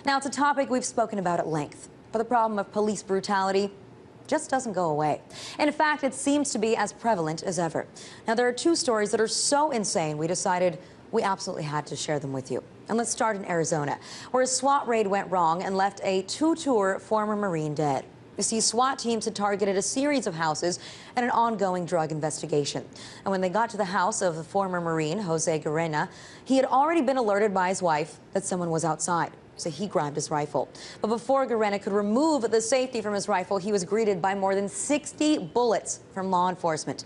Now, it's a topic we've spoken about at length, but the problem of police brutality just doesn't go away. In fact, it seems to be as prevalent as ever. Now, there are two stories that are so insane, we decided we absolutely had to share them with you. And let's start in Arizona, where a SWAT raid went wrong and left a two-tour former Marine dead. You see, SWAT teams had targeted a series of houses and an ongoing drug investigation. And when they got to the house of the former Marine, Jose Guerrena, he had already been alerted by his wife that someone was outside. So he grabbed his rifle. But before Guerrena could remove the safety from his rifle, he was greeted by more than 60 bullets from law enforcement.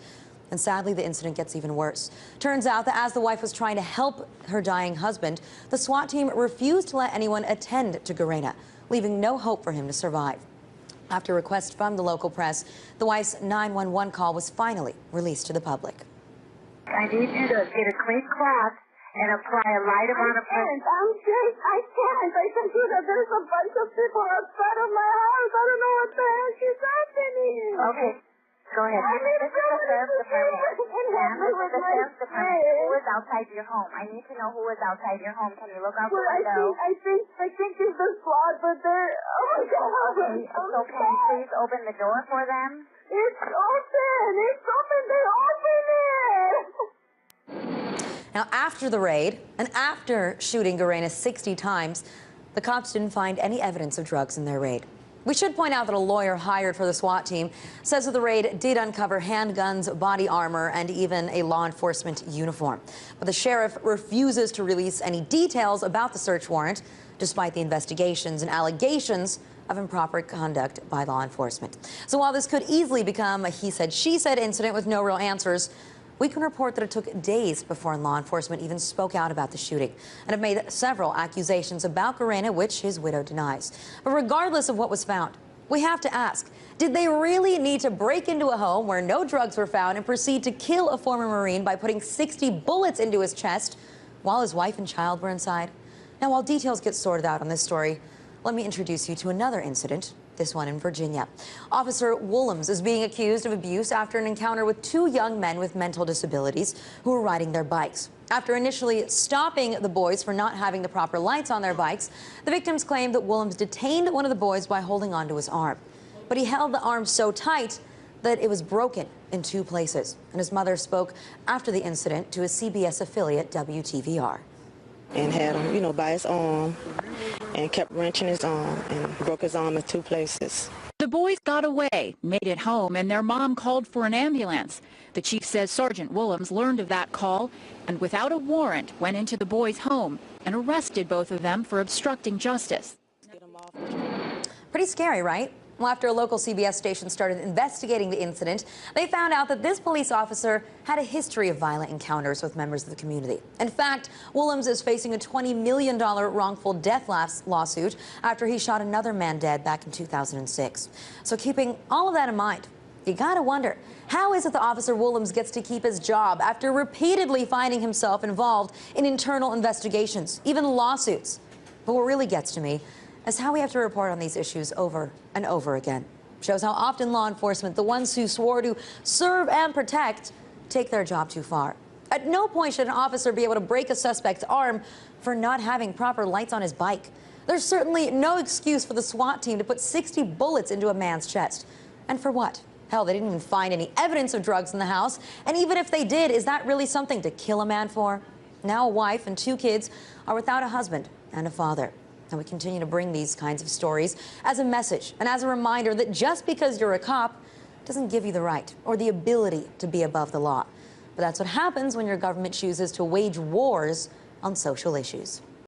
And sadly, the incident gets even worse. Turns out that as the wife was trying to help her dying husband, the SWAT team refused to let anyone attend to Guerrena, leaving no hope for him to survive. After request from the local press, the wife's 911 call was finally released to the public. I need you to get a clean cloth and apply a light amount of pressure. I can't. I can do that. There's a bunch of people outside of my house. I don't know what the heck is happening. Okay, go ahead. This is the sheriff's department. Ma'am, this is the sheriff's department. Who is outside your home? I need to know who is outside your home. Can you look out the window? I think it's the SWAT, but they're... Oh, my God. Okay, so can you please open the door for them? It's open. It's open. They open it. Now, after the raid, and after shooting Guerrena 60 times, the cops didn't find any evidence of drugs in their raid. We should point out that a lawyer hired for the SWAT team says that the raid did uncover handguns, body armor, and even a law enforcement uniform. But the sheriff refuses to release any details about the search warrant, despite the investigations and allegations of improper conduct by law enforcement. So while this could easily become a he said, she said incident with no real answers, we can report that it took days before law enforcement even spoke out about the shooting and have made several accusations about Guerrena, which his widow denies. But regardless of what was found, we have to ask, did they really need to break into a home where no drugs were found and proceed to kill a former Marine by putting 60 bullets into his chest while his wife and child were inside? Now, while details get sorted out on this story, let me introduce you to another incident, this one in Virginia. Officer Woolhams is being accused of abuse after an encounter with two young men with mental disabilities who were riding their bikes. After initially stopping the boys for not having the proper lights on their bikes, the victims claimed that Woolhams detained one of the boys by holding onto his arm. But he held the arm so tight that it was broken in two places. And his mother spoke after the incident to a CBS affiliate, WTVR. And had him, by his arm, and kept wrenching his arm and broke his arm in two places. The boys got away, made it home, and their mom called for an ambulance. The chief says Sergeant Woolhams learned of that call and without a warrant went into the boys' home and arrested both of them for obstructing justice. Pretty scary, right? Well, after a local CBS station started investigating the incident, they found out that this police officer had a history of violent encounters with members of the community. In fact, Woolhams is facing a $20 million wrongful death lawsuit after he shot another man dead back in 2006. So keeping all of that in mind, you gotta wonder, how is it that Officer Woolhams gets to keep his job after repeatedly finding himself involved in internal investigations, even lawsuits? But what really gets to me is how we have to report on these issues over and over again. Shows how often law enforcement, the ones who swore to serve and protect, take their job too far. At no point should an officer be able to break a suspect's arm for not having proper lights on his bike. There's certainly no excuse for the SWAT team to put 60 bullets into a man's chest. And for what? Hell, they didn't even find any evidence of drugs in the house. And even if they did, is that really something to kill a man for? Now a wife and two kids are without a husband and a father. And we continue to bring these kinds of stories as a message and as a reminder that just because you're a cop doesn't give you the right or the ability to be above the law. But that's what happens when your government chooses to wage wars on social issues.